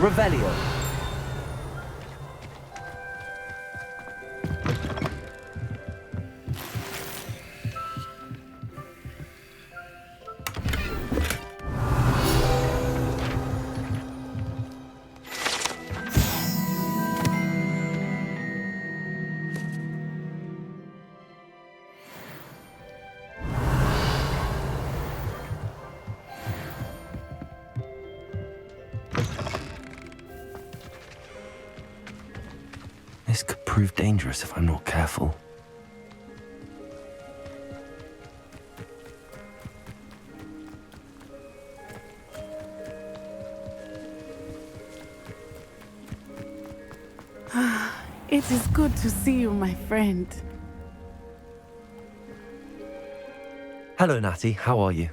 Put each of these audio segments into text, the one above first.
Revelio. This could prove dangerous if I'm not careful. It is good to see you, my friend. Hello, Natty. How are you?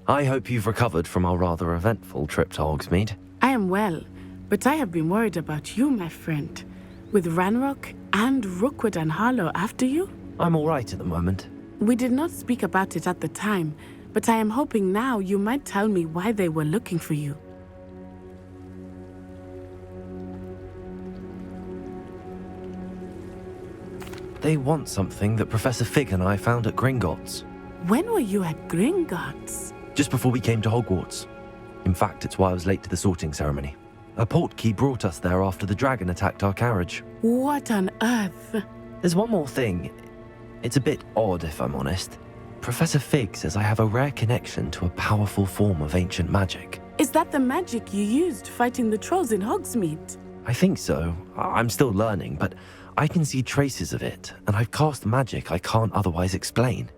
I hope you've recovered from our rather eventful trip to Hogsmeade. I am well, but I have been worried about you, my friend. With Ranrock and Rookwood and Harlow after you? I'm all right at the moment. We did not speak about it at the time, but I am hoping now you might tell me why they were looking for you. They want something that Professor Fig and I found at Gringotts. When were you at Gringotts? Just before we came to Hogwarts. In fact, it's why I was late to the sorting ceremony. A portkey brought us there after the dragon attacked our carriage. What on earth? There's one more thing. It's a bit odd, if I'm honest. Professor Fig says I have a rare connection to a powerful form of ancient magic. Is that the magic you used fighting the trolls in Hogsmeade? I think so. I'm still learning, but I can see traces of it, and I've cast magic I can't otherwise explain.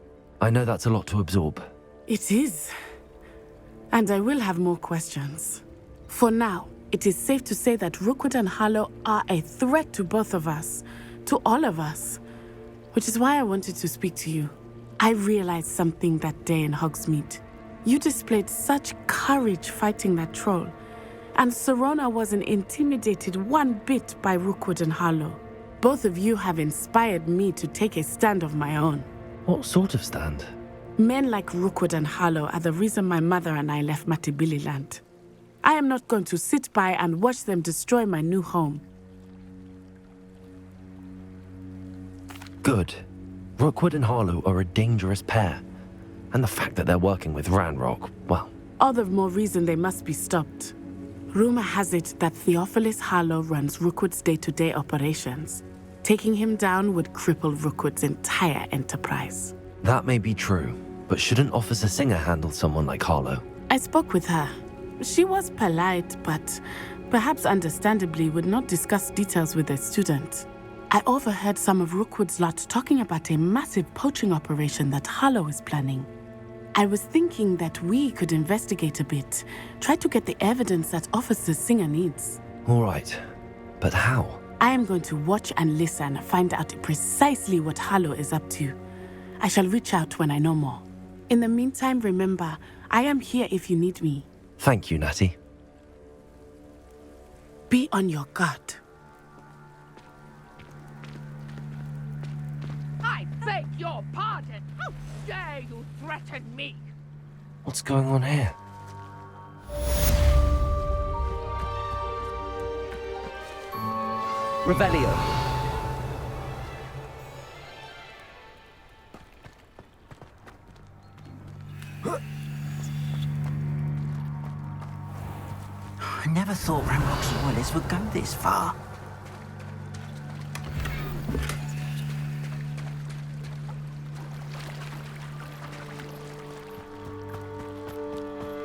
I know that's a lot to absorb. It is. And I will have more questions. For now, it is safe to say that Rookwood and Harlow are a threat to both of us, to all of us, which is why I wanted to speak to you. I realized something that day in Hogsmeade. You displayed such courage fighting that troll, and Serona wasn't intimidated one bit by Rookwood and Harlow. Both of you have inspired me to take a stand of my own. What sort of stand? Men like Rookwood and Harlow are the reason my mother and I left Matabeleland. I am not going to sit by and watch them destroy my new home. Good. Rookwood and Harlow are a dangerous pair. And the fact that they're working with Ranrock, well... All the more reason they must be stopped. Rumor has it that Theophilus Harlow runs Rookwood's day-to-day operations. Taking him down would cripple Rookwood's entire enterprise. That may be true, but shouldn't Officer Singer handle someone like Harlow? I spoke with her. She was polite, but perhaps understandably would not discuss details with a student. I overheard some of Rookwood's lot talking about a massive poaching operation that Harlow is planning. I was thinking that we could investigate a bit, try to get the evidence that Officer Singer needs. All right, but how? I am going to watch and listen, find out precisely what Harlow is up to. I shall reach out when I know more. In the meantime, remember, I am here if you need me. Thank you, Natty. Be on your guard. I beg your pardon! How dare you threaten me? What's going on here? Revelio. I never thought Ranrock's loyalists would go this far.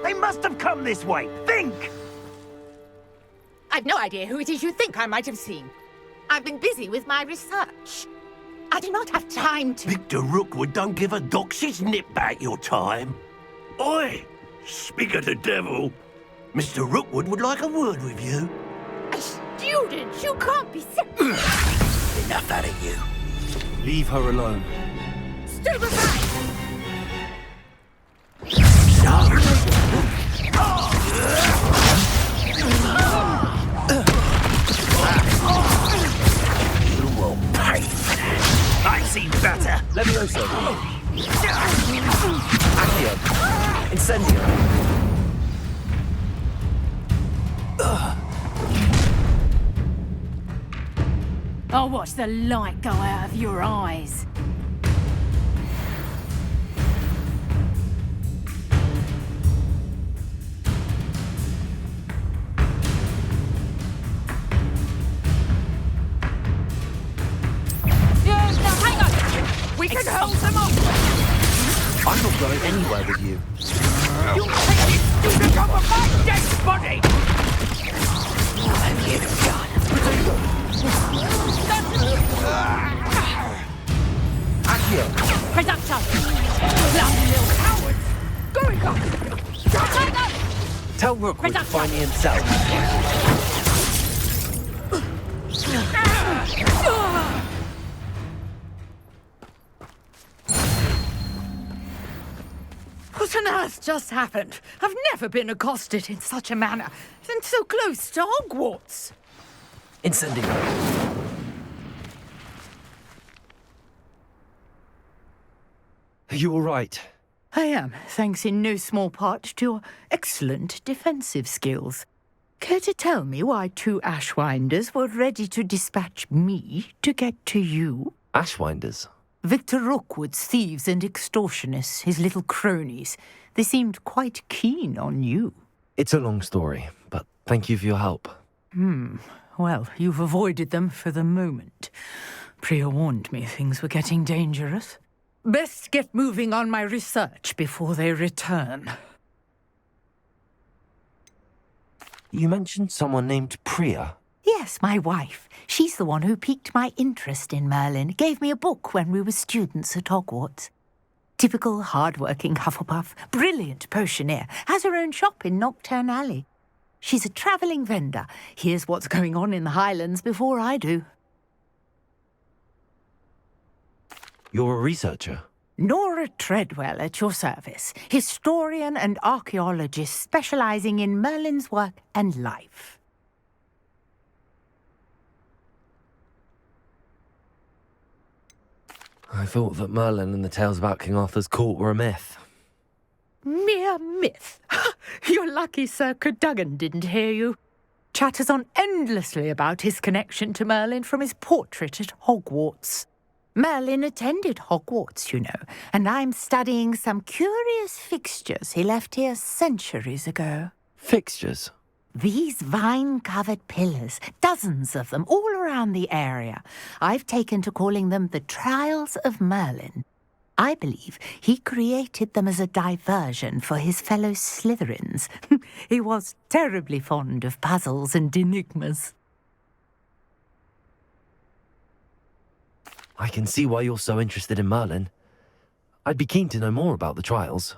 They must have come this way. Think! I've no idea who it is you think I might have seen. I've been busy with my research. I do not have time to... Victor Rookwood don't give a doxy's nip back your time. Oi! Speak of the devil. Mr. Rookwood would like a word with you. A student? You can't be Enough out of you. Leave her alone. Stand aside! You will pay for that. I've seen better. Levioso. Accio. Incendio. I'll watch the light go out of your eyes. We can hold them off! I'm not going anywhere with you. You'll take this student off of my dead body! What have you done? Accio! Production! Bloody little cowards! Going up! Tell Rookwood to find me himself. What on earth just happened? I've never been accosted in such a manner, and so close to Hogwarts. Incendio. Are you all right? I am, thanks in no small part to your excellent defensive skills. Care to tell me why 2 Ashwinders were ready to dispatch me to get to you? Ashwinders? Victor Rookwood's thieves and extortionists, his little cronies. They seemed quite keen on you. It's a long story, but thank you for your help. Well, you've avoided them for the moment. Priya warned me things were getting dangerous. Best get moving on my research before they return. You mentioned someone named Priya. Yes, my wife. She's the one who piqued my interest in Merlin. Gave me a book when we were students at Hogwarts. Typical hard-working Hufflepuff, brilliant potioneer, has her own shop in Knockturn Alley. She's a travelling vendor. Hears what's going on in the Highlands before I do. You're a researcher? Nora Treadwell at your service. Historian and archaeologist specialising in Merlin's work and life. I thought that Merlin and the tales about King Arthur's court were a myth. Mere myth. You're lucky Sir Cadogan didn't hear you. Chatters on endlessly about his connection to Merlin from his portrait at Hogwarts. Merlin attended Hogwarts, you know, and I'm studying some curious fixtures he left here centuries ago. Fixtures? These vine-covered pillars, dozens of them, all around the area. I've taken to calling them the Trials of Merlin. I believe he created them as a diversion for his fellow Slytherins. He was terribly fond of puzzles and enigmas. I can see why you're so interested in Merlin. I'd be keen to know more about the trials.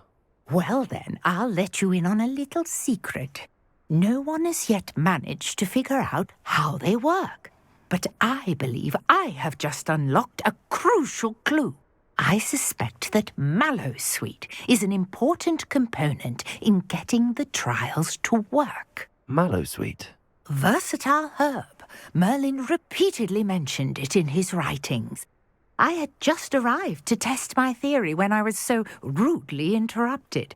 Well then, I'll let you in on a little secret. No one has yet managed to figure out how they work. But I believe I have just unlocked a crucial clue. I suspect that Mallowsweet is an important component in getting the trials to work. Mallowsweet? Versatile herb. Merlin repeatedly mentioned it in his writings. I had just arrived to test my theory when I was so rudely interrupted.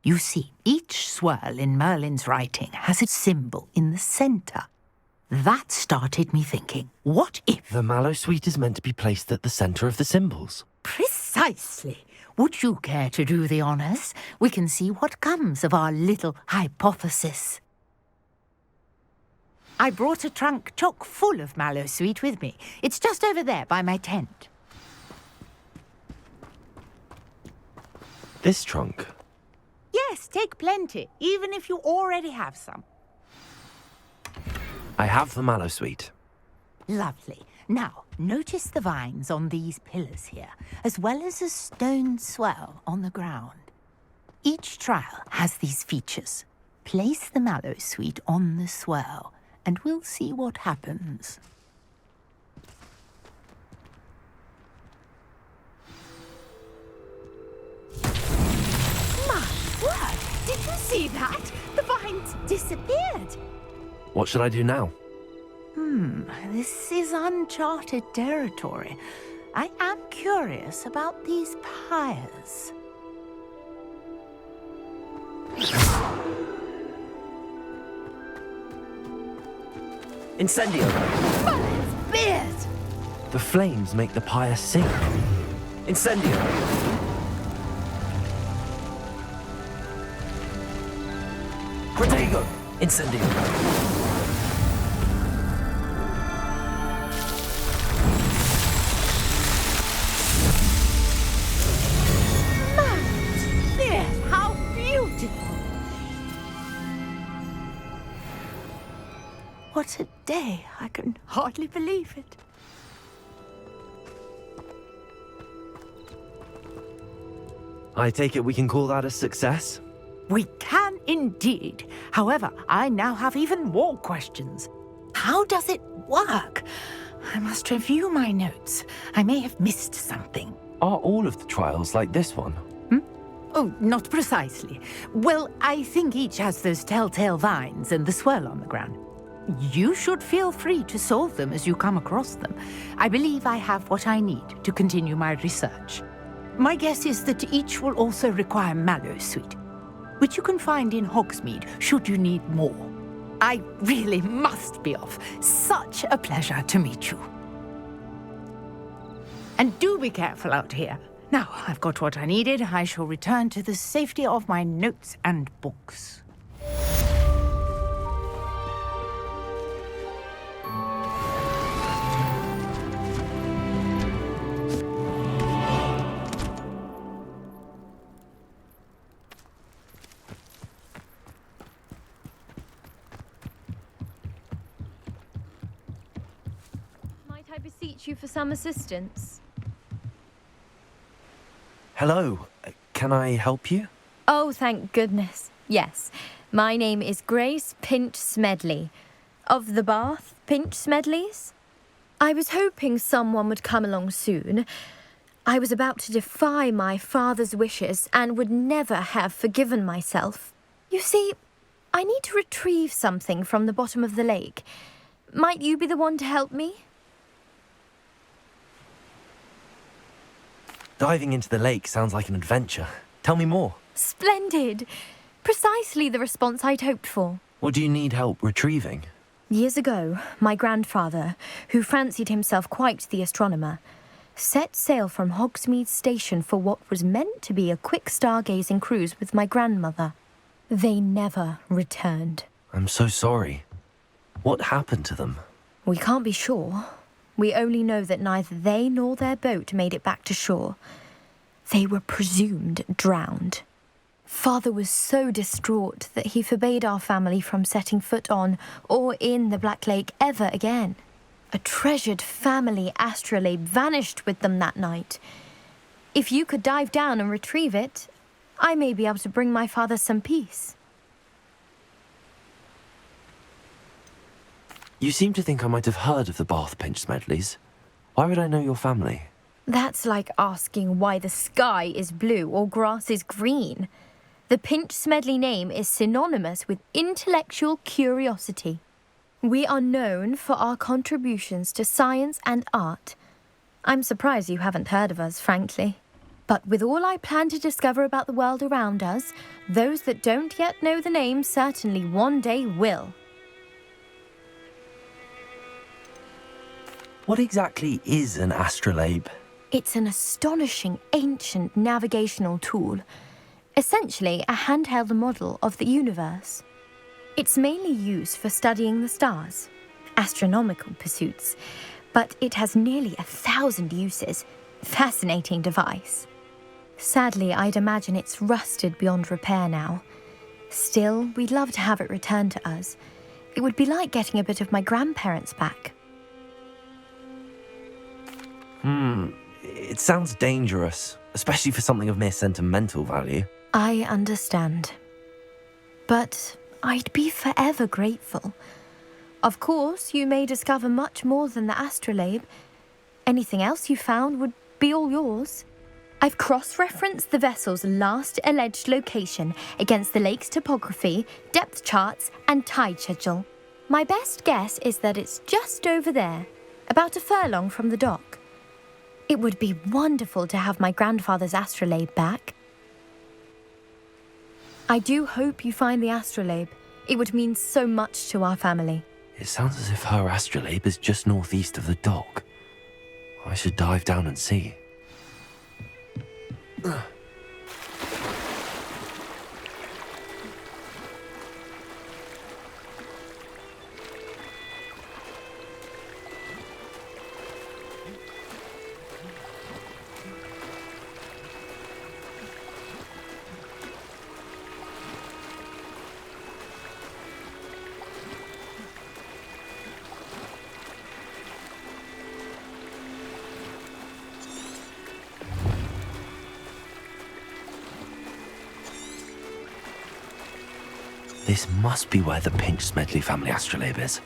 You see, each swirl in Merlin's writing has a symbol in the centre. That started me thinking, what if... The Mallowsweet is meant to be placed at the centre of the symbols. Precisely. Would you care to do the honours? We can see what comes of our little hypothesis. I brought a trunk chock full of Mallowsweet with me. It's just over there by my tent. This trunk? Yes, take plenty, even if you already have some. I have the Mallowsweet. Lovely. Now, notice the vines on these pillars here, as well as a stone swell on the ground. Each trial has these features. Place the Mallowsweet on the swell, and we'll see what happens. My word! Did you see that? The vines disappeared. What should I do now? This is uncharted territory. I am curious about these pyres. Incendio! Merlin's beard! The flames make the pyre sink. Incendio! Protego! Incendio! Yes, how beautiful! What a day. I can hardly believe it. I take it we can call that a success? We can indeed. However, I now have even more questions. How does it work? I must review my notes. I may have missed something. Are all of the trials like this one? Oh, not precisely. Well, I think each has those telltale vines and the swirl on the ground. You should feel free to solve them as you come across them. I believe I have what I need to continue my research. My guess is that each will also require Mallowsweet, which you can find in Hogsmeade should you need more. I really must be off. Such a pleasure to meet you. And do be careful out here. Now I've got what I needed, I shall return to the safety of my notes and books. Might I beseech you for some assistance? Hello, can I help you? Oh, thank goodness. Yes. My name is Grace Pinch Smedley. Of the Bath Pinch Smedleys? I was hoping someone would come along soon. I was about to defy my father's wishes and would never have forgiven myself. You see, I need to retrieve something from the bottom of the lake. Might you be the one to help me? Diving into the lake sounds like an adventure. Tell me more. Splendid! Precisely the response I'd hoped for. What do you need help retrieving? Years ago, my grandfather, who fancied himself quite the astronomer, set sail from Hogsmeade Station for what was meant to be a quick stargazing cruise with my grandmother. They never returned. I'm so sorry. What happened to them? We can't be sure. We only know that neither they nor their boat made it back to shore. They were presumed drowned. Father was so distraught that he forbade our family from setting foot on or in the Black Lake ever again. A treasured family astrolabe vanished with them that night. If you could dive down and retrieve it, I may be able to bring my father some peace. You seem to think I might have heard of the Bath Pinch Smedleys. Why would I know your family? That's like asking why the sky is blue or grass is green. The Pinch Smedley name is synonymous with intellectual curiosity. We are known for our contributions to science and art. I'm surprised you haven't heard of us, frankly. But with all I plan to discover about the world around us, those that don't yet know the name certainly one day will. What exactly is an astrolabe? It's an astonishing ancient navigational tool. Essentially a handheld model of the universe. It's mainly used for studying the stars, astronomical pursuits, but it has nearly 1,000 uses. Fascinating device. Sadly, I'd imagine it's rusted beyond repair now. Still, we'd love to have it returned to us. It would be like getting a bit of my grandparents back. It sounds dangerous, especially for something of mere sentimental value. I understand. But I'd be forever grateful. Of course, you may discover much more than the astrolabe. Anything else you found would be all yours. I've cross-referenced the vessel's last alleged location against the lake's topography, depth charts, and tide schedule. My best guess is that it's just over there, about a furlong from the dock. It would be wonderful to have my grandfather's astrolabe back. I do hope you find the astrolabe. It would mean so much to our family. It sounds as if her astrolabe is just northeast of the dock. I should dive down and see. This must be where the Pinch Smedley family astrolabe is.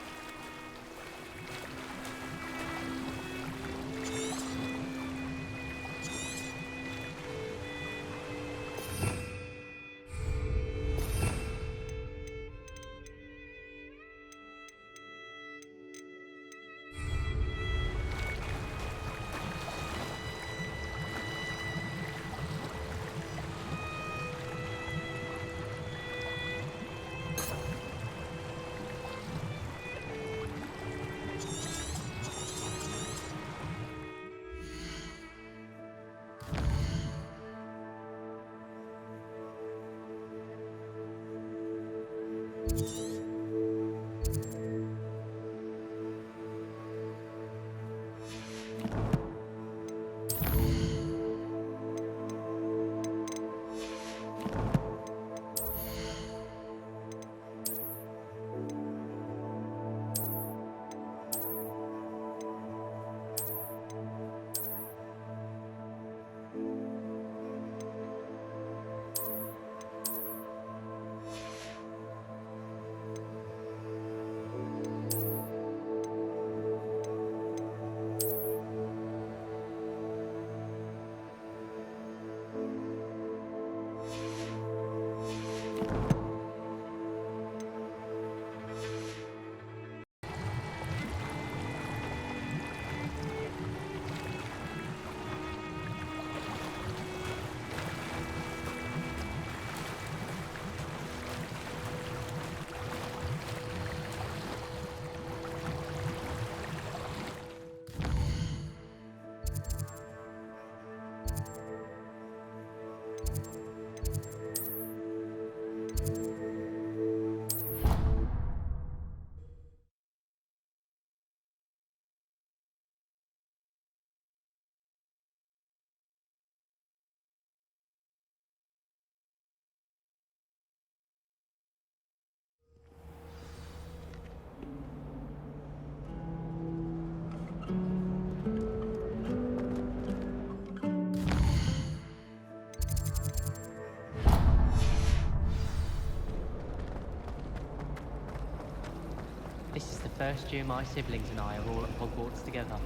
This is the first year my siblings and I are all at Hogwarts together.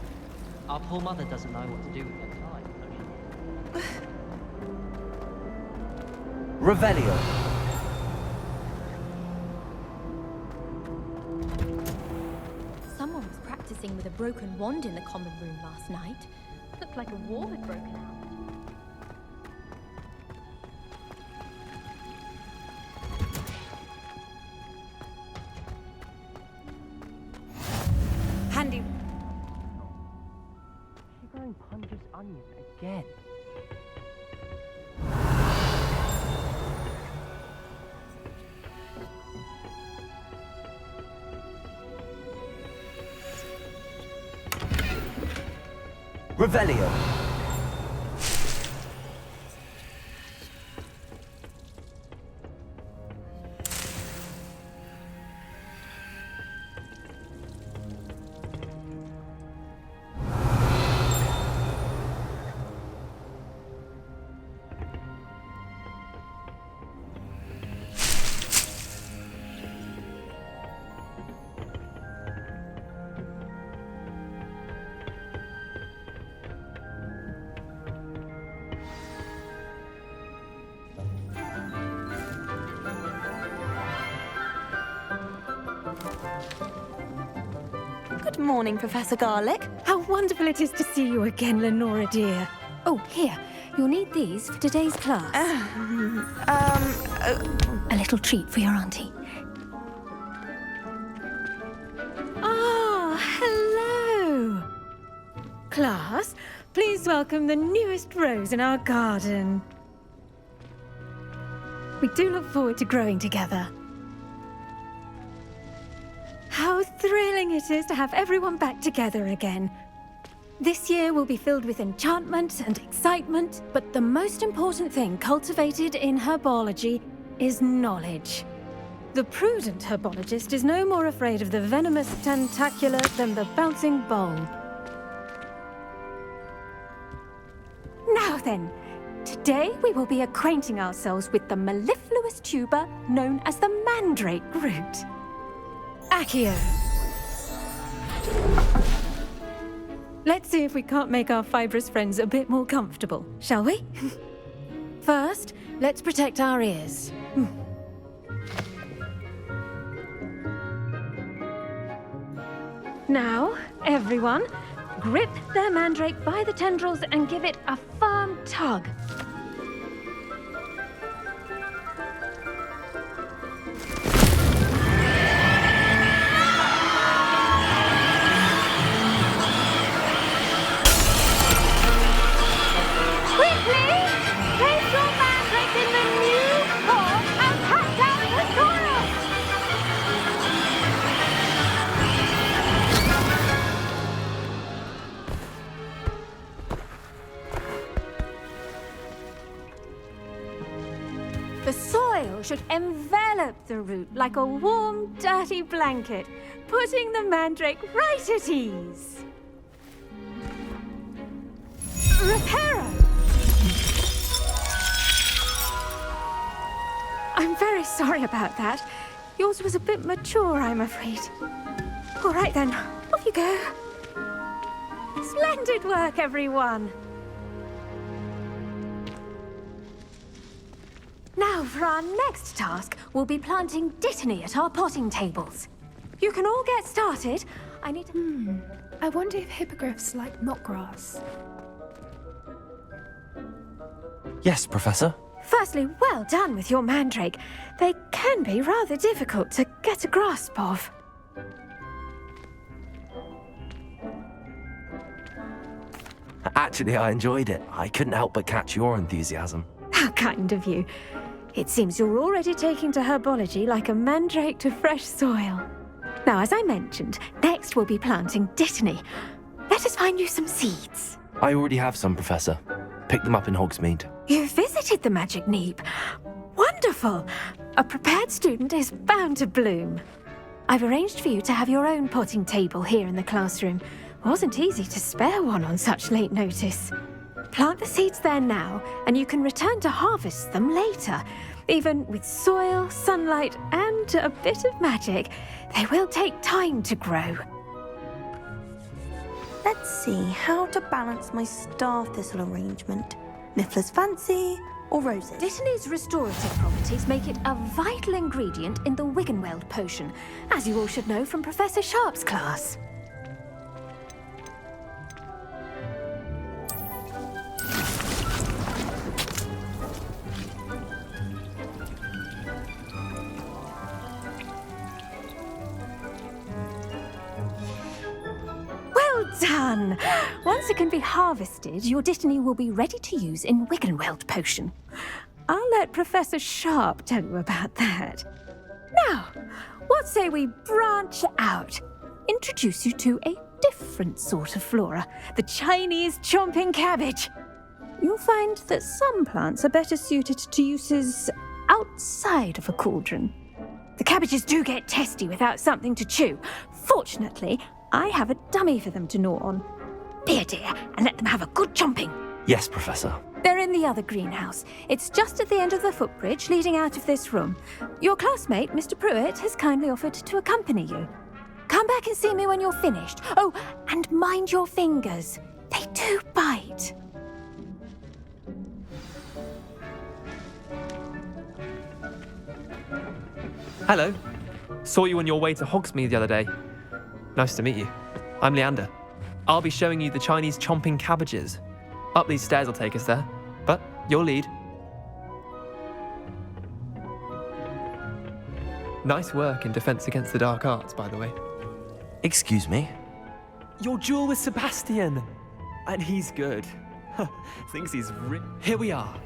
Our poor mother doesn't know what to do with her time. Revelio. Someone was practicing with a broken wand in the common room last night. Looked like a war had broken out. Handy. She's going Punja's onion again. Revelio. Good morning, Professor Garlick. How wonderful it is to see you again, Lenora dear. Oh, here. You'll need these for today's class. A little treat for your auntie. Ah, hello. class, please welcome the newest rose in our garden. We do look forward to growing together. How thrilling it is to have everyone back together again. This year will be filled with enchantment and excitement, but the most important thing cultivated in herbology is knowledge. The prudent herbologist is no more afraid of the venomous tentacula than the bouncing bulb. Now then, today we will be acquainting ourselves with the mellifluous tuber known as the mandrake root. Accio. Let's see if we can't make our fibrous friends a bit more comfortable, shall we? First, let's protect our ears. Now, everyone, grip their mandrake by the tendrils and give it a firm tug. The soil should envelop the root like a warm, dirty blanket, putting the mandrake right at ease. Reparo! I'm very sorry about that. Yours was a bit mature, I'm afraid. All right then, off you go. Splendid work, everyone! Now, for our next task, we'll be planting dittany at our potting tables. You can all get started. I need to... I wonder if hippogriffs like knotgrass. Yes, Professor. Firstly, well done with your mandrake. They can be rather difficult to get a grasp of. Actually, I enjoyed it. I couldn't help but catch your enthusiasm. How kind of you. It seems you're already taking to herbology like a mandrake to fresh soil. Now, as I mentioned, next we'll be planting dittany. Let us find you some seeds. I already have some, Professor. Picked them up in Hogsmeade. You visited the Magic Neep. Wonderful! A prepared student is bound to bloom. I've arranged for you to have your own potting table here in the classroom. Wasn't easy to spare one on such late notice. Plant the seeds there now, and you can return to harvest them later. Even with soil, sunlight, and a bit of magic, they will take time to grow. Let's see how to balance my star thistle arrangement. Niffler's fancy or roses? Dittany's restorative properties make it a vital ingredient in the Wiggenweld potion, as you all should know from Professor Sharp's class. Done! Once it can be harvested, your dittany will be ready to use in Wiggenweld potion. I'll let Professor Sharp tell you about that. Now, what say we branch out? Introduce you to a different sort of flora, the Chinese chomping cabbage. You'll find that some plants are better suited to uses outside of a cauldron. The cabbages do get testy without something to chew. Fortunately, I have a dummy for them to gnaw on. Be a dear and let them have a good chomping. Yes, Professor. They're in the other greenhouse. It's just at the end of the footbridge leading out of this room. Your classmate, Mr. Pruitt, has kindly offered to accompany you. Come back and see me when you're finished. Oh, and mind your fingers. They do bite. Hello. Saw you on your way to Hogsmeade the other day. Nice to meet you. I'm Leander. I'll be showing you the Chinese chomping cabbages. Up these stairs will take us there, but you'll lead. Nice work in Defense Against the Dark Arts, by the way. Excuse me? Your duel with Sebastian. And he's good. Thinks he's Here we are.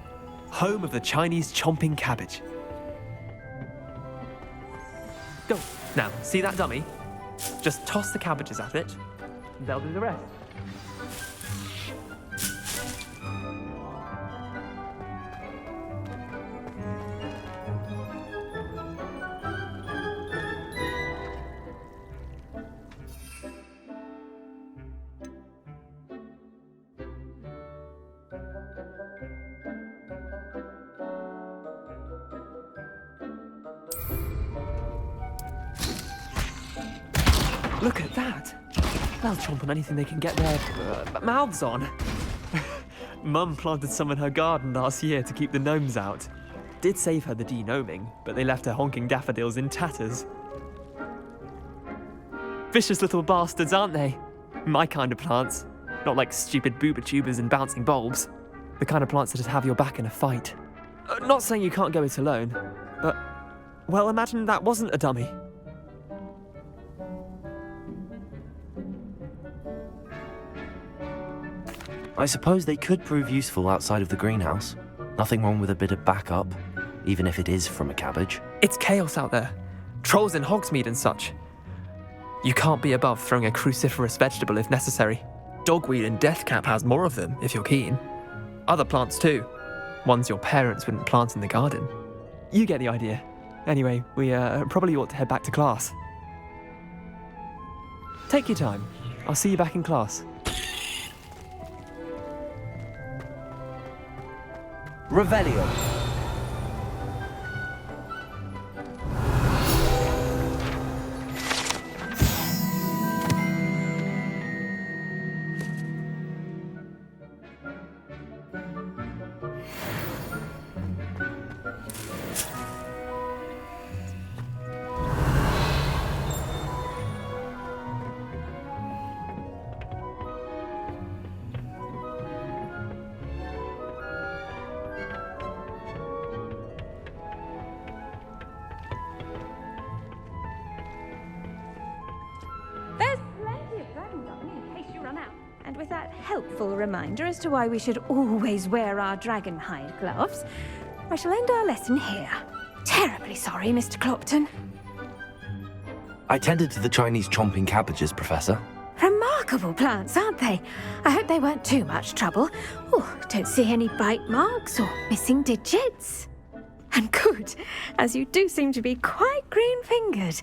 Home of the Chinese chomping cabbage. Go. Now, see that dummy? Just toss the cabbages at it. They'll do the rest. Look at that! They'll chomp on anything they can get their mouths on. Mum planted some in her garden last year to keep the gnomes out. Did save her the de-gnoming, but they left her honking daffodils in tatters. Vicious little bastards, aren't they? My kind of plants. Not like stupid booba tubers and bouncing bulbs. The kind of plants that'd have your back in a fight. Not saying you can't go it alone, but... well, imagine that wasn't a dummy. I suppose they could prove useful outside of the greenhouse. Nothing wrong with a bit of backup, even if it is from a cabbage. It's chaos out there. Trolls in Hogsmeade and such. You can't be above throwing a cruciferous vegetable if necessary. Dogweed and deathcap has more of them, if you're keen. Other plants too. Ones your parents wouldn't plant in the garden. You get the idea. Anyway, we probably ought to head back to class. Take your time. I'll see you back in class. Revelio. And with that helpful reminder as to why we should always wear our dragon hide gloves, I shall end our lesson here. Terribly sorry, Mr. Clopton. I tended to the Chinese chomping cabbages, Professor. Remarkable plants, aren't they? I hope they weren't too much trouble. Oh, don't see any bite marks or missing digits. And good, as you do seem to be quite green-fingered.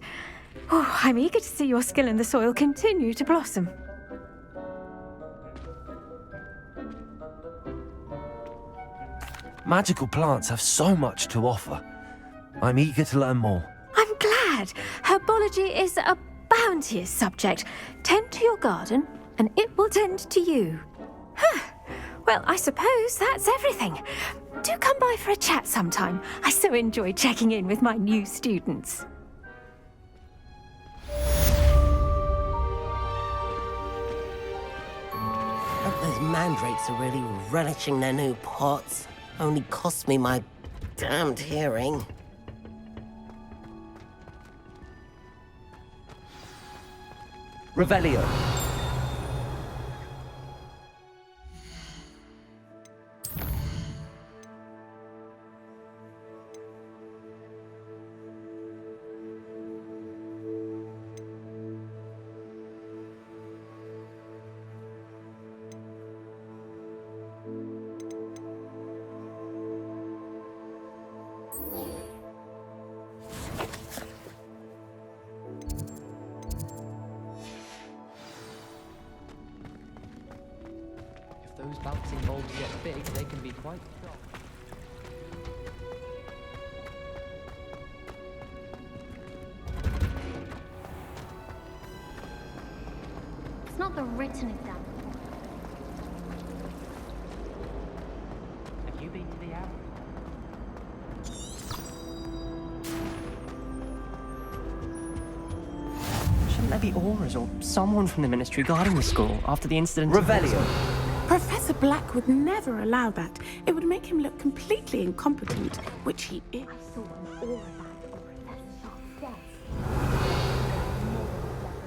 Oh, I'm eager to see your skill in the soil continue to blossom. Magical plants have so much to offer. I'm eager to learn more. I'm glad. Herbology is a bounteous subject. Tend to your garden, and it will tend to you. Well, I suppose that's everything. Do come by for a chat sometime. I so enjoy checking in with my new students. Hope those mandrakes are really relishing their new pots. Only cost me my damned hearing. Revelio. Those bouncing bulbs get big, they can be quite strong. It's not the written exam. Have you been to the hour? Shouldn't there be auras or someone from the ministry guarding the school after the incident? Revelio. Professor Black would never allow that. It would make him look completely incompetent, which he is. I saw an aura bag on Professor Sharp's desk.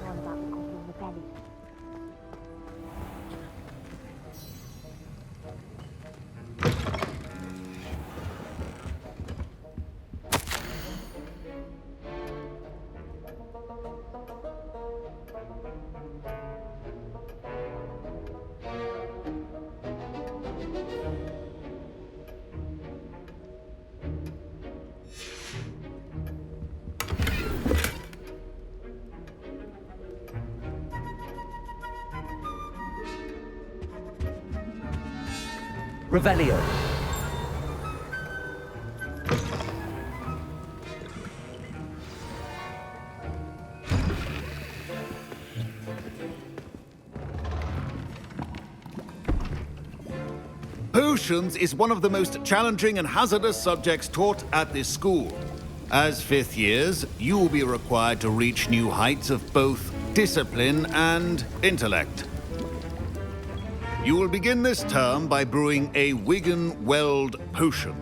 On about the copy of the belly. Revelio. Potions is one of the most challenging and hazardous subjects taught at this school. As fifth years, you will be required to reach new heights of both discipline and intellect. You will begin this term by brewing a Wigan-Weld potion.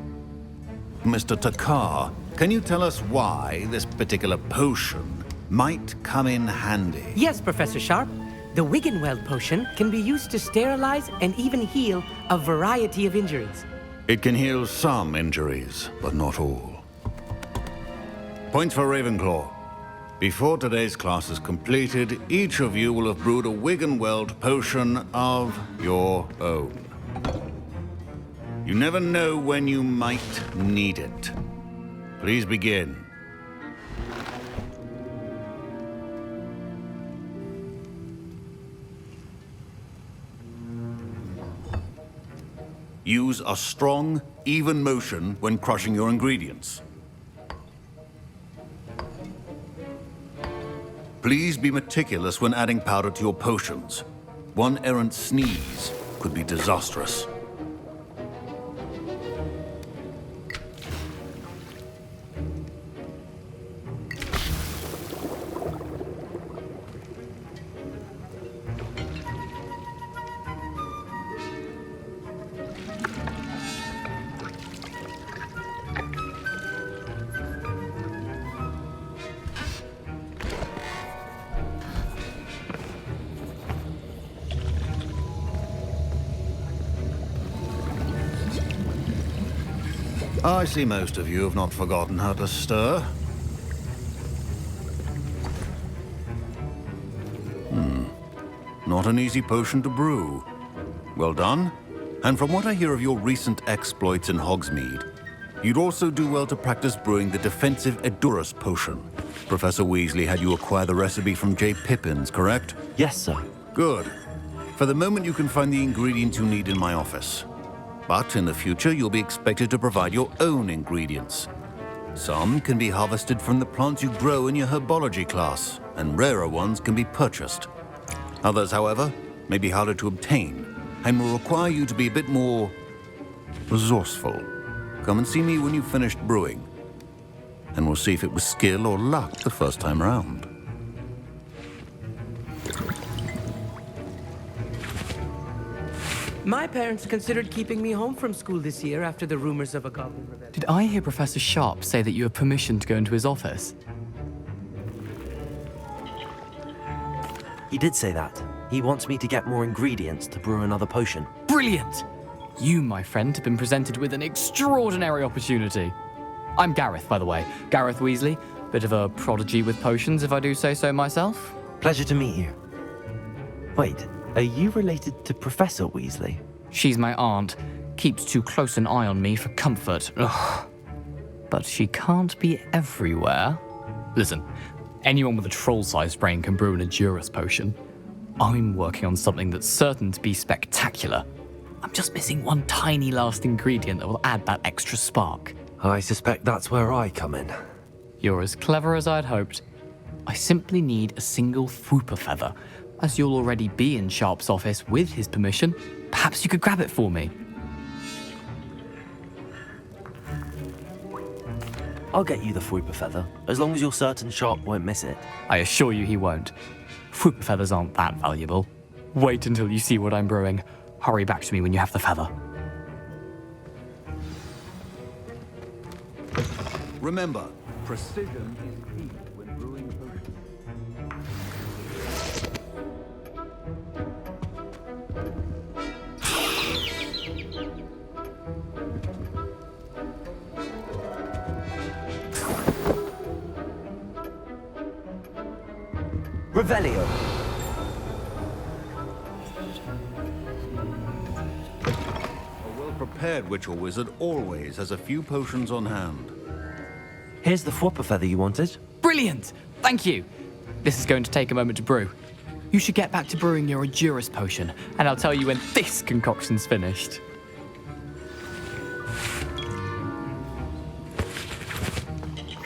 Mr. Takar, can you tell us why this particular potion might come in handy? Yes, Professor Sharp. The Wigan-Weld potion can be used to sterilize and even heal a variety of injuries. It can heal some injuries, but not all. Points for Ravenclaw. Before today's class is completed, each of you will have brewed a Wigan-Weld potion of your own. You never know when you might need it. Please begin. Use a strong, even motion when crushing your ingredients. Please be meticulous when adding powder to your potions. One errant sneeze could be disastrous. I see most of you have not forgotten how to stir. Not an easy potion to brew. Well done. And from what I hear of your recent exploits in Hogsmeade, you'd also do well to practice brewing the defensive Edurus potion. Professor Weasley had you acquire the recipe from J. Pippins, correct? Yes, sir. Good. For the moment, you can find the ingredients you need in my office. But in the future, you'll be expected to provide your own ingredients. Some can be harvested from the plants you grow in your herbology class, and rarer ones can be purchased. Others, however, may be harder to obtain, and will require you to be a bit more resourceful. Come and see me when you've finished brewing, and we'll see if it was skill or luck the first time around. My parents considered keeping me home from school this year after the rumors of a goblin rebellion. Did I hear Professor Sharp say that you have permission to go into his office? He did say that. He wants me to get more ingredients to brew another potion. Brilliant! You, my friend, have been presented with an extraordinary opportunity. I'm Gareth, by the way. Gareth Weasley. Bit of a prodigy with potions, if I do say so myself. Pleasure to meet you. Wait, are you related to Professor Weasley? She's my aunt. Keeps too close an eye on me for comfort. Ugh. But she can't be everywhere. Listen, anyone with a troll-sized brain can brew an Edurus potion. I'm working on something that's certain to be spectacular. I'm just missing one tiny last ingredient that will add that extra spark. I suspect that's where I come in. You're as clever as I'd hoped. I simply need a single Fwooper feather. As you'll already be in Sharp's office with his permission, perhaps you could grab it for me. I'll get you the Fwooper feather, as long as you're certain Sharp won't miss it. I assure you he won't. Fwooper feathers aren't that valuable. Wait until you see what I'm brewing. Hurry back to me when you have the feather. Remember, precision is key when brewing potions. Revelio. A well-prepared witch or wizard always has a few potions on hand. Here's the Fwooper feather you wanted. Brilliant! Thank you. This is going to take a moment to brew. You should get back to brewing your Edurus potion, and I'll tell you when this concoction's finished.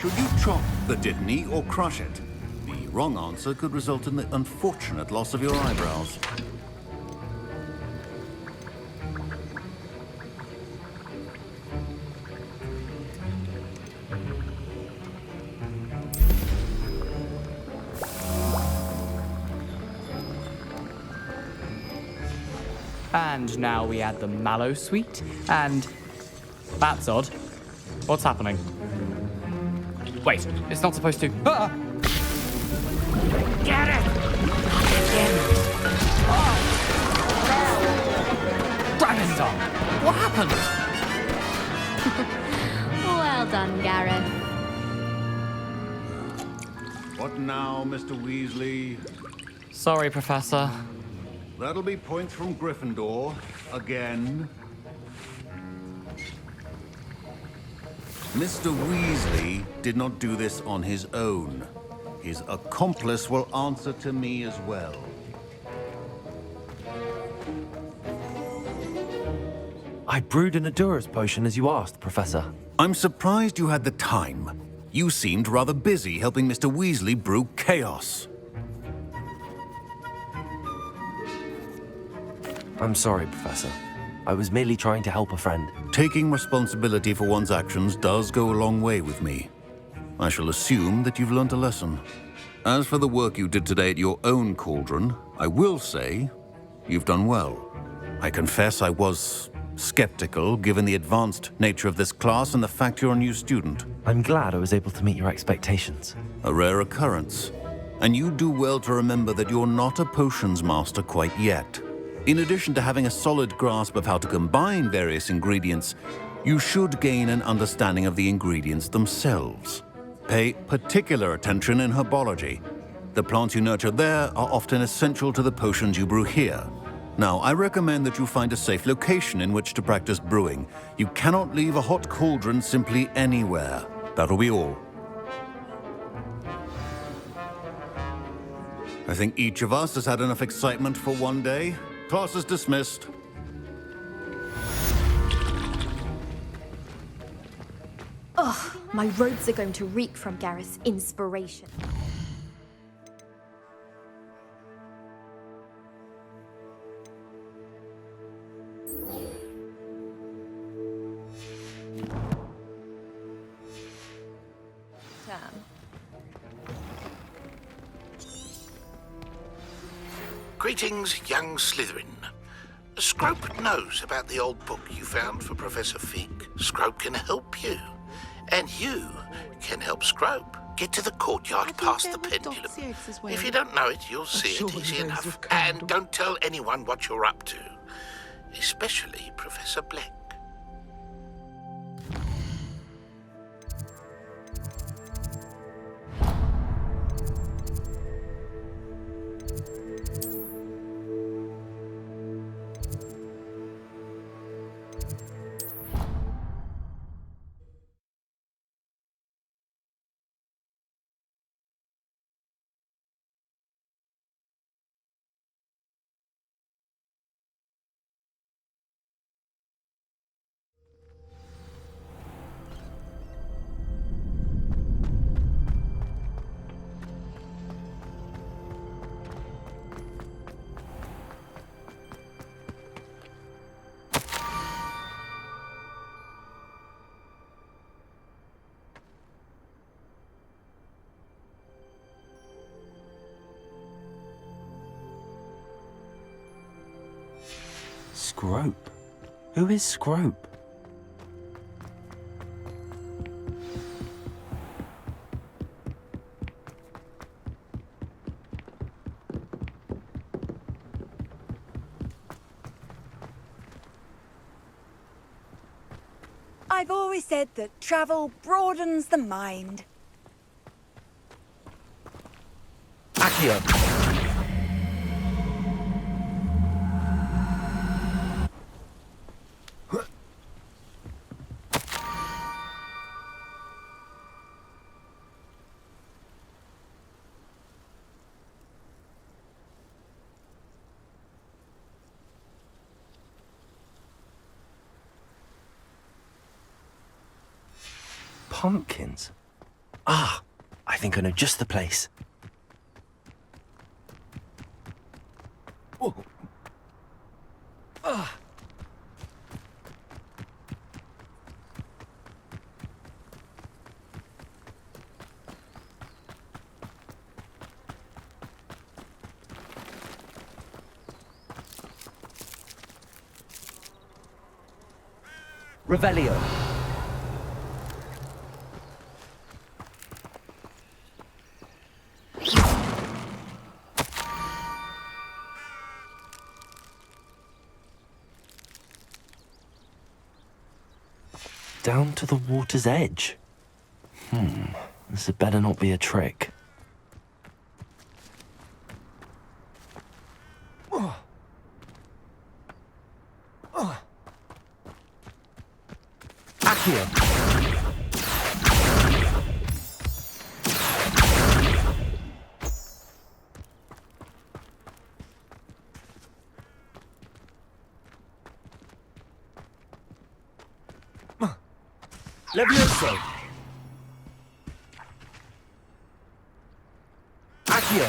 Should you chop the Dittany or crush it? The wrong answer could result in the unfortunate loss of your eyebrows. And now we add the mallow sweet, and... That's odd. What's happening? Wait, it's not supposed to... Ah! Get it! Dragon's Arm! What happened? Well done, Gareth. What now, Mr. Weasley? Sorry, Professor. That'll be points from Gryffindor. Again. Mr. Weasley did not do this on his own. His accomplice will answer to me as well. I brewed an Adura's potion as you asked, Professor. I'm surprised you had the time. You seemed rather busy helping Mr. Weasley brew chaos. I'm sorry, Professor. I was merely trying to help a friend. Taking responsibility for one's actions does go a long way with me. I shall assume that you've learnt a lesson. As for the work you did today at your own cauldron, I will say you've done well. I confess I was skeptical given the advanced nature of this class and the fact you're a new student. I'm glad I was able to meet your expectations. A rare occurrence. And you do well to remember that you're not a potions master quite yet. In addition to having a solid grasp of how to combine various ingredients, you should gain an understanding of the ingredients themselves. Pay particular attention in herbology. The plants you nurture there are often essential to the potions you brew here. Now, I recommend that you find a safe location in which to practice brewing. You cannot leave a hot cauldron simply anywhere. That'll be all. I think each of us has had enough excitement for one day. Class is dismissed. Ugh, my robes are going to reek from Gareth's inspiration. Greetings, young Slytherin. Scrope knows about the old book you found for Professor Fig. Scrope can help you. And you can help Scrope get to the courtyard past the pendulum. If you don't know it, you'll see it easy enough. And don't tell anyone what you're up to. Especially Professor Black. Scrope? Who is Scrope? I've always said that travel broadens the mind. Accio! Pumpkins? Ah, I think I know just the place. Whoa. Ah. Revelio. Down to the water's edge. This had better not be a trick. Accio. Levioso. Accio.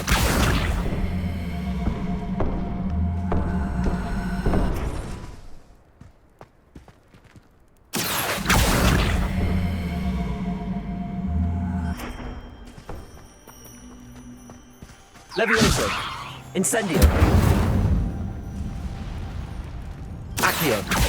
Levioso. Incendio. Accio.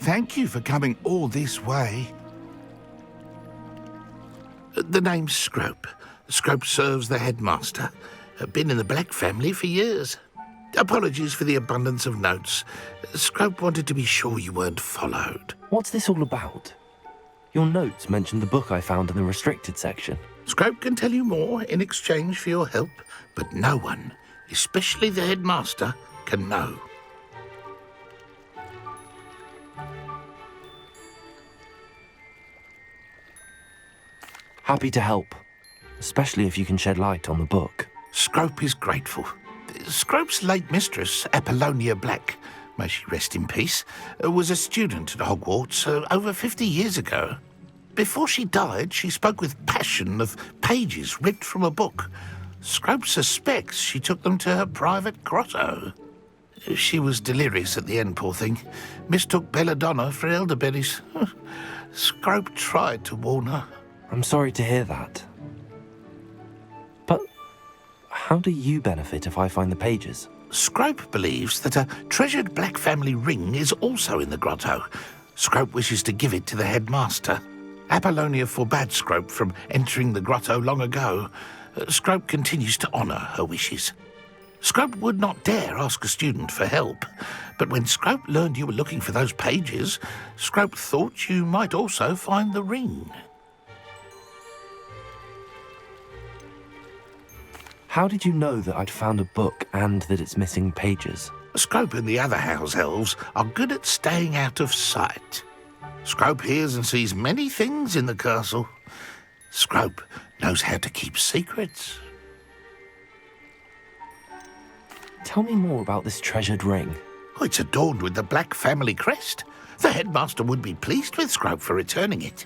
Thank you for coming all this way. The name's Scrope. Scrope serves the headmaster. Been in the Black family for years. Apologies for the abundance of notes. Scrope wanted to be sure you weren't followed. What's this all about? Your notes mentioned the book I found in the restricted section. Scrope can tell you more in exchange for your help, but no one, especially the headmaster, can know. Happy to help, especially if you can shed light on the book. Scrope is grateful. Scrope's late mistress, Apollonia Black, may she rest in peace, was a student at Hogwarts over 50 years ago. Before she died, she spoke with passion of pages ripped from a book. Scrope suspects she took them to her private grotto. She was delirious at the end, poor thing. Mistook belladonna for elderberries. Scrope tried to warn her. I'm sorry to hear that. But how do you benefit if I find the pages? Scrope believes that a treasured Black family ring is also in the grotto. Scrope wishes to give it to the headmaster. Apollonia forbade Scrope from entering the grotto long ago. Scrope continues to honour her wishes. Scrope would not dare ask a student for help, but when Scrope learned you were looking for those pages, Scrope thought you might also find the ring. How did you know that I'd found a book and that it's missing pages? Scrope and the other house elves are good at staying out of sight. Scrope hears and sees many things in the castle. Scrope knows how to keep secrets. Tell me more about this treasured ring. Oh, it's adorned with the Black family crest. The headmaster would be pleased with Scrope for returning it.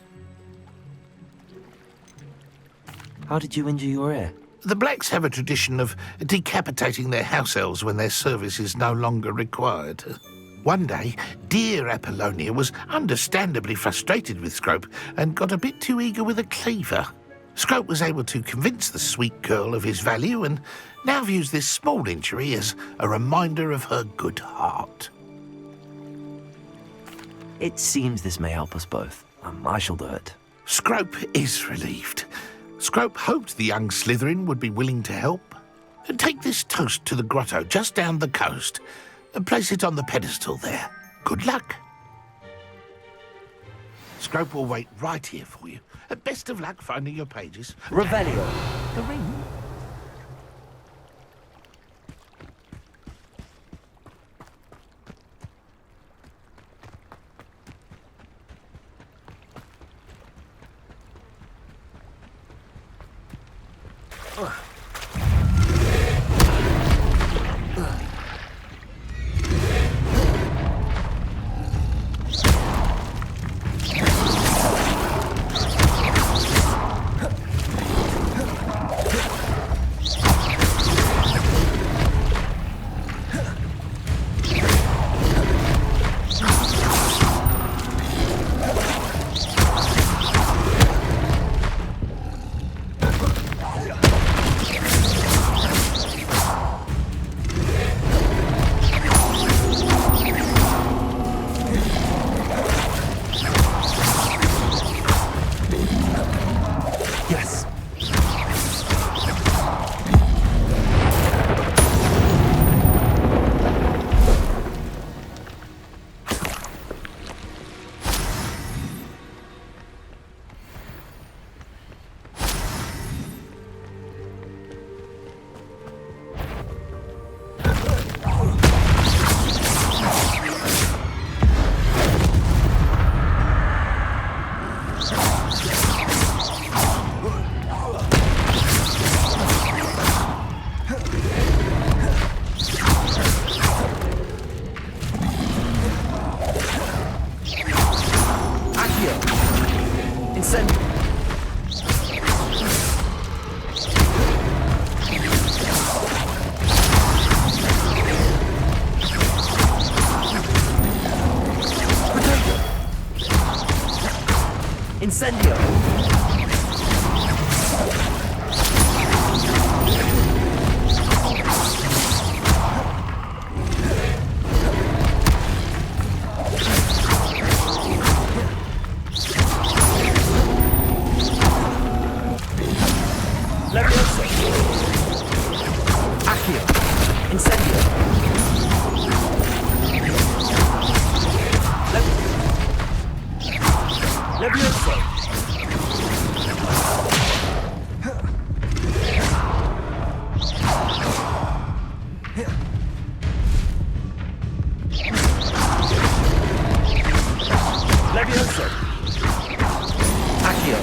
How did you injure your ear? The Blacks have a tradition of decapitating their house elves when their service is no longer required. One day, dear Apollonia was understandably frustrated with Scrope and got a bit too eager with a cleaver. Scrope was able to convince the sweet girl of his value and now views this small injury as a reminder of her good heart. It seems this may help us both. I shall do it. Scrope is relieved. Scrope hoped the young Slytherin would be willing to help. Take this toast to the grotto just down the coast and place it on the pedestal there. Good luck. Scrope will wait right here for you. Best of luck finding your pages. Revelio. The ring. Incendio! Levioso! Accio! Incendio! Levioso! Levioso! Accio!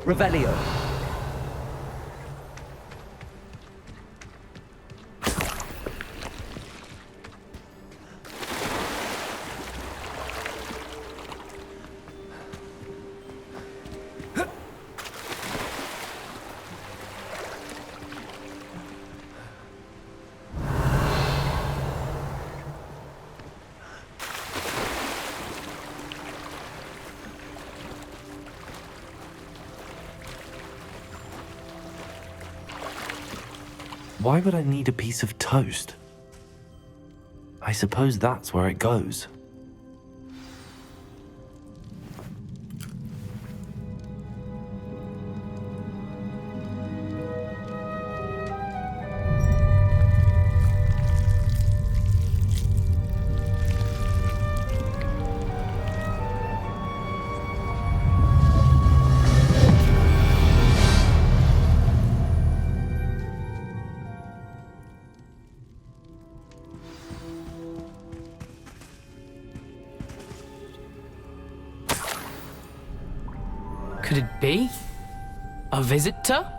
Revelio. Why would I need a piece of toast? I suppose that's where it goes. Could it be? A visitor?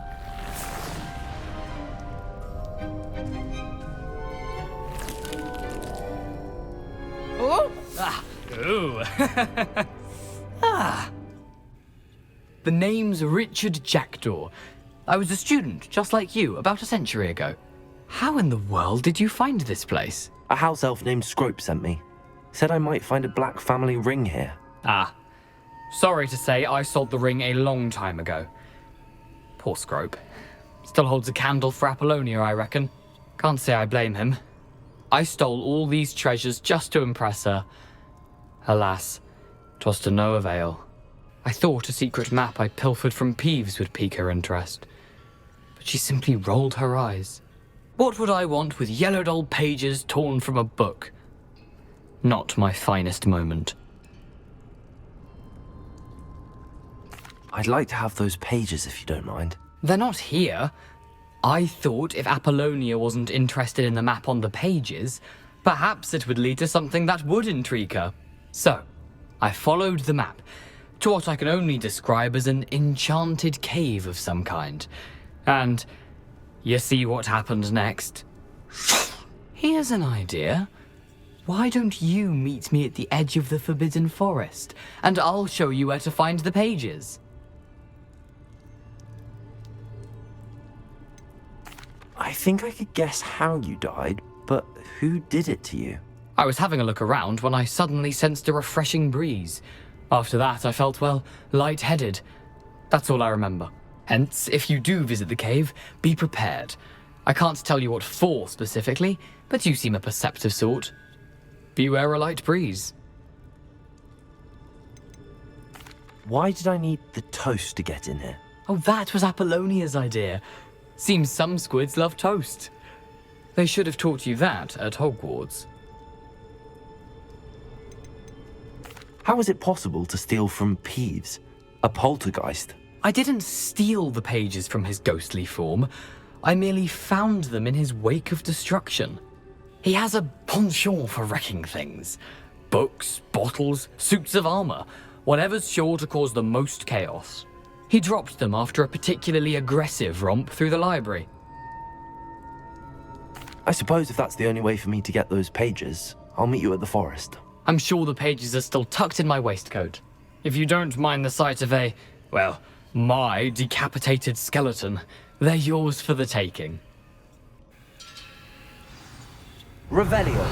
Oh! Ah! Ooh! Ah! The name's Richard Jackdaw. I was a student, just like you, about a century ago. How in the world did you find this place? A house elf named Scrope sent me. Said I might find a black family ring here. Ah. Sorry to say, I sold the ring a long time ago. Poor Scrope. Still holds a candle for Apollonia, I reckon. Can't say I blame him. I stole all these treasures just to impress her. Alas, 'twas to no avail. I thought a secret map I pilfered from Peeves would pique her interest. But she simply rolled her eyes. What would I want with yellowed old pages torn from a book? Not my finest moment. I'd like to have those pages if you don't mind. They're not here. I thought if Apollonia wasn't interested in the map on the pages, perhaps it would lead to something that would intrigue her. So, I followed the map to what I can only describe as an enchanted cave of some kind. And you see what happened next? Here's an idea. Why don't you meet me at the edge of the Forbidden Forest, and I'll show you where to find the pages. I think I could guess how you died, but who did it to you? I was having a look around when I suddenly sensed a refreshing breeze. After that, I felt, well, lightheaded. That's all I remember. Hence, if you do visit the cave, be prepared. I can't tell you what for specifically, but you seem a perceptive sort. Beware a light breeze. Why did I need the toast to get in here? Oh, that was Apollonia's idea. Seems some squids love toast. They should have taught you that at Hogwarts. How is it possible to steal from Peeves, a poltergeist? I didn't steal the pages from his ghostly form. I merely found them in his wake of destruction. He has a penchant for wrecking things. Books, bottles, suits of armor, whatever's sure to cause the most chaos. He dropped them after a particularly aggressive romp through the library. I suppose if that's the only way for me to get those pages, I'll meet you at the forest. I'm sure the pages are still tucked in my waistcoat. If you don't mind the sight of a, well, my decapitated skeleton, they're yours for the taking. Revelio.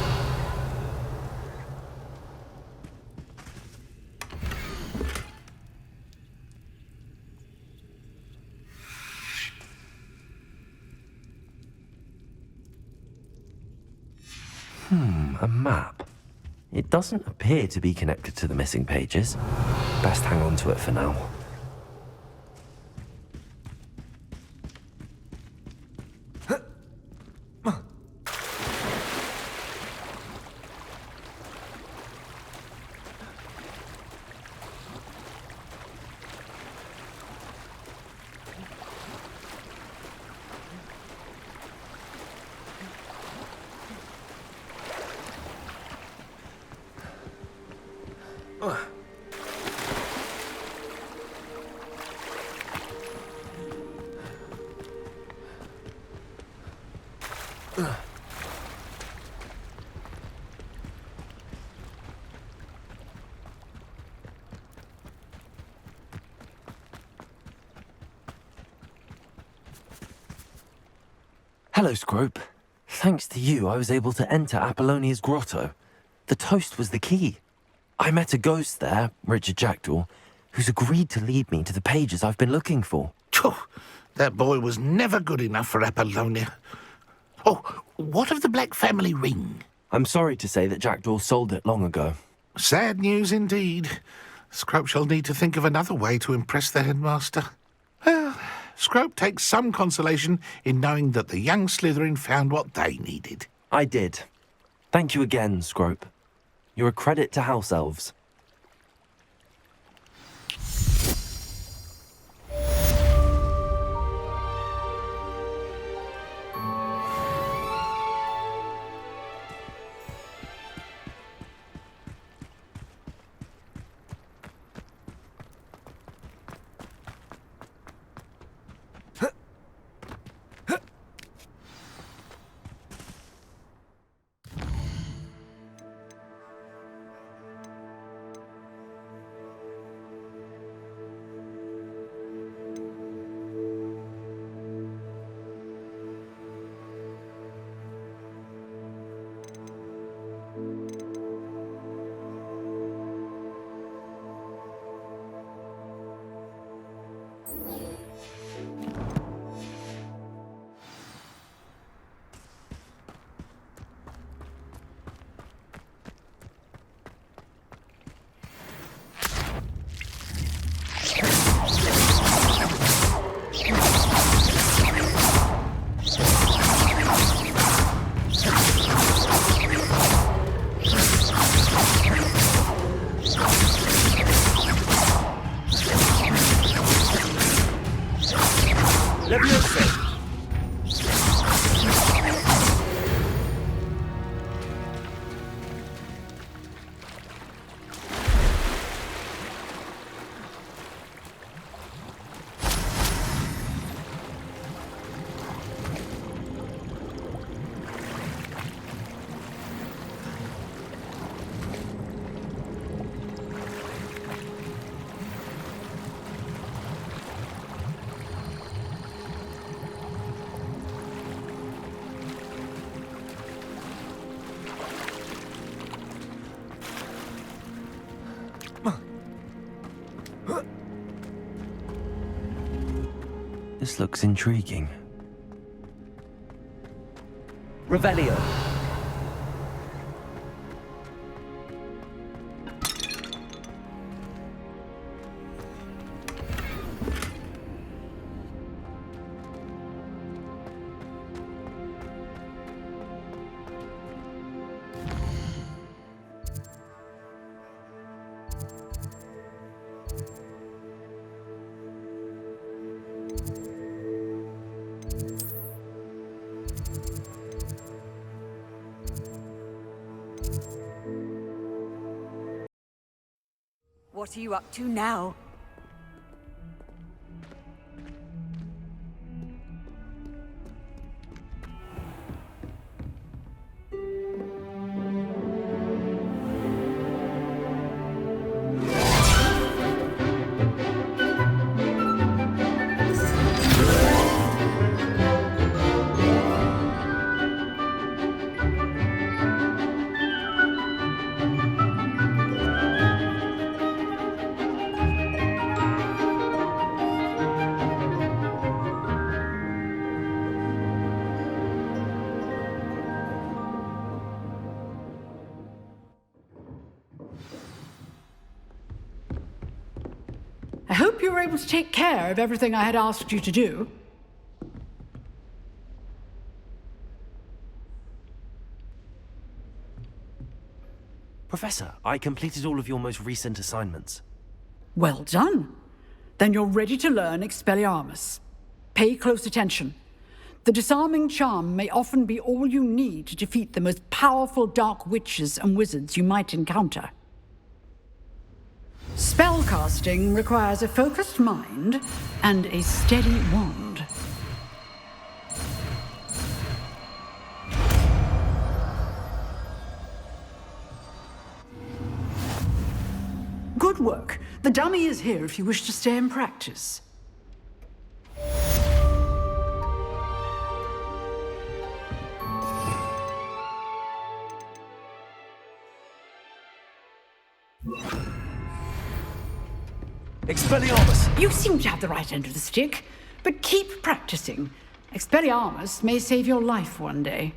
A map. It doesn't appear to be connected to the missing pages. Best hang on to it for now. Hello, Scrope. Thanks to you, I was able to enter Apollonia's grotto. The toast was the key. I met a ghost there, Richard Jackdaw, who's agreed to lead me to the pages I've been looking for. That boy was never good enough for Apollonia. Oh, what of the Black family ring? I'm sorry to say that Jackdaw sold it long ago. Sad news indeed. Scrope shall need to think of another way to impress the headmaster. Well, Scrope takes some consolation in knowing that the young Slytherin found what they needed. I did. Thank you again, Scrope. You're a credit to House Elves. This looks intriguing. Revelio. What are you up to now? I hope you were able to take care of everything I had asked you to do. Professor, I completed all of your most recent assignments. Well done. Then you're ready to learn Expelliarmus. Pay close attention. The disarming charm may often be all you need to defeat the most powerful dark witches and wizards you might encounter. Spellcasting requires a focused mind and a steady wand. Good work. The dummy is here if you wish to stay and practice. Expelliarmus! You seem to have the right end of the stick, but keep practicing. Expelliarmus may save your life one day.